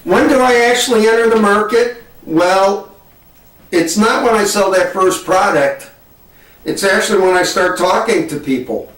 When do I actually enter the market? Well, it's not when I sell that first product. It's actually when I start talking to people.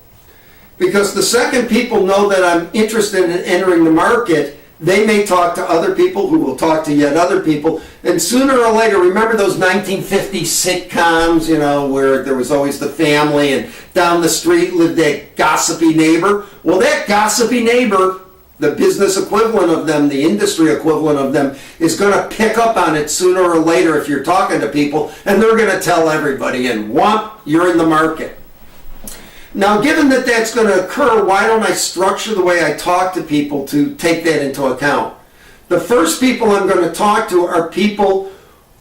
Because the second people know that I'm interested in entering the market, they may talk to other people who will talk to yet other people. And sooner or later, remember those 1950s sitcoms, where there was always the family and down the street lived that gossipy neighbor? Well, that gossipy neighbor, the business equivalent of them, the industry equivalent of them, is going to pick up on it sooner or later if you're talking to people, and they're going to tell everybody, and whomp, you're in the market. Now, given that that's going to occur, why don't I structure the way I talk to people to take that into account? The first people I'm going to talk to are people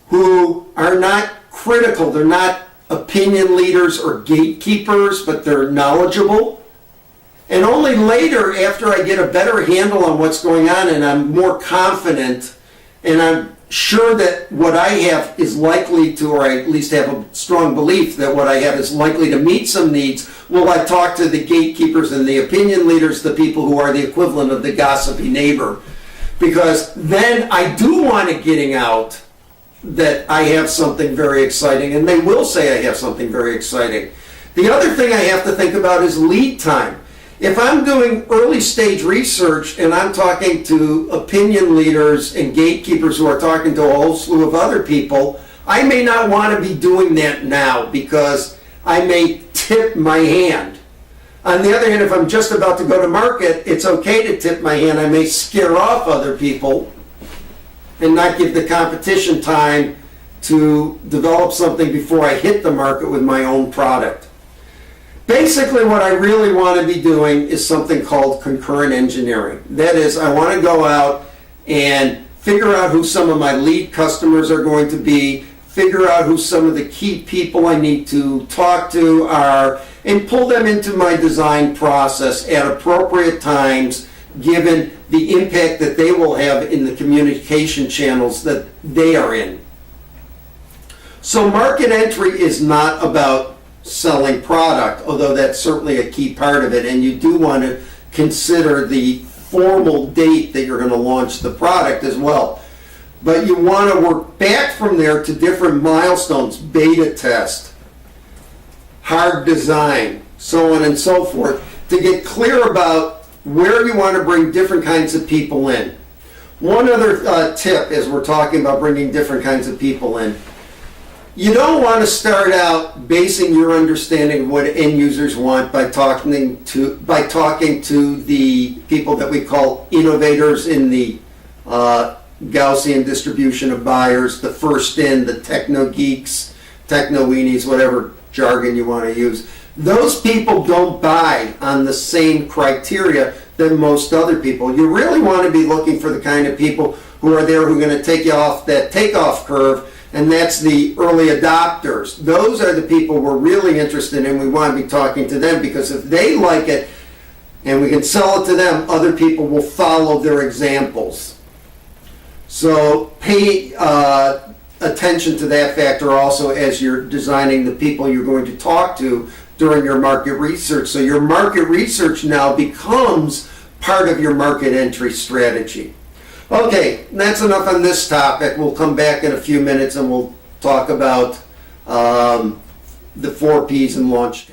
who are not critical. They're not opinion leaders or gatekeepers, but they're knowledgeable. And only later, after I get a better handle on what's going on and I'm more confident and I'm sure that what I have is likely to, or I at least have a strong belief that what I have is likely to meet some needs, will I talk to the gatekeepers and the opinion leaders, the people who are the equivalent of the gossipy neighbor. Because then I do want it getting out that I have something very exciting, and they will say I have something very exciting. The other thing I have to think about is lead time. If I'm doing early stage research and I'm talking to opinion leaders and gatekeepers who are talking to a whole slew of other people, I may not want to be doing that now because I may tip my hand. On the other hand, if I'm just about to go to market, it's okay to tip my hand. I may scare off other people and not give the competition time to develop something before I hit the market with my own product. Basically, what I really want to be doing is something called concurrent engineering. That is, I want to go out and figure out who some of my lead customers are going to be, figure out who some of the key people I need to talk to are, and pull them into my design process at appropriate times, given the impact that they will have in the communication channels that they are in. So market entry is not about selling product, although that's certainly a key part of it, and you do want to consider the formal date that you're going to launch the product as well. But you want to work back from there to different milestones: beta test, hard design, so on and so forth, to get clear about where you want to bring different kinds of people in. One other tip as we're talking about bringing different kinds of people in: you don't want to start out basing your understanding of what end users want by talking to the people that we call innovators in the Gaussian distribution of buyers, the first in, the techno geeks, techno weenies, whatever jargon you want to use. Those people don't buy on the same criteria than most other people. You really want to be looking for the kind of people who are there who are going to take you off that takeoff curve, and that's the early adopters. Those are the people we're really interested in. We want to be talking to them because if they like it and we can sell it to them, other people will follow their examples. So pay attention to that factor also as you're designing the people you're going to talk to during your market research. So your market research now becomes part of your market entry strategy. Okay, that's enough on this topic. We'll come back in a few minutes and we'll talk about the 4 Ps in launch.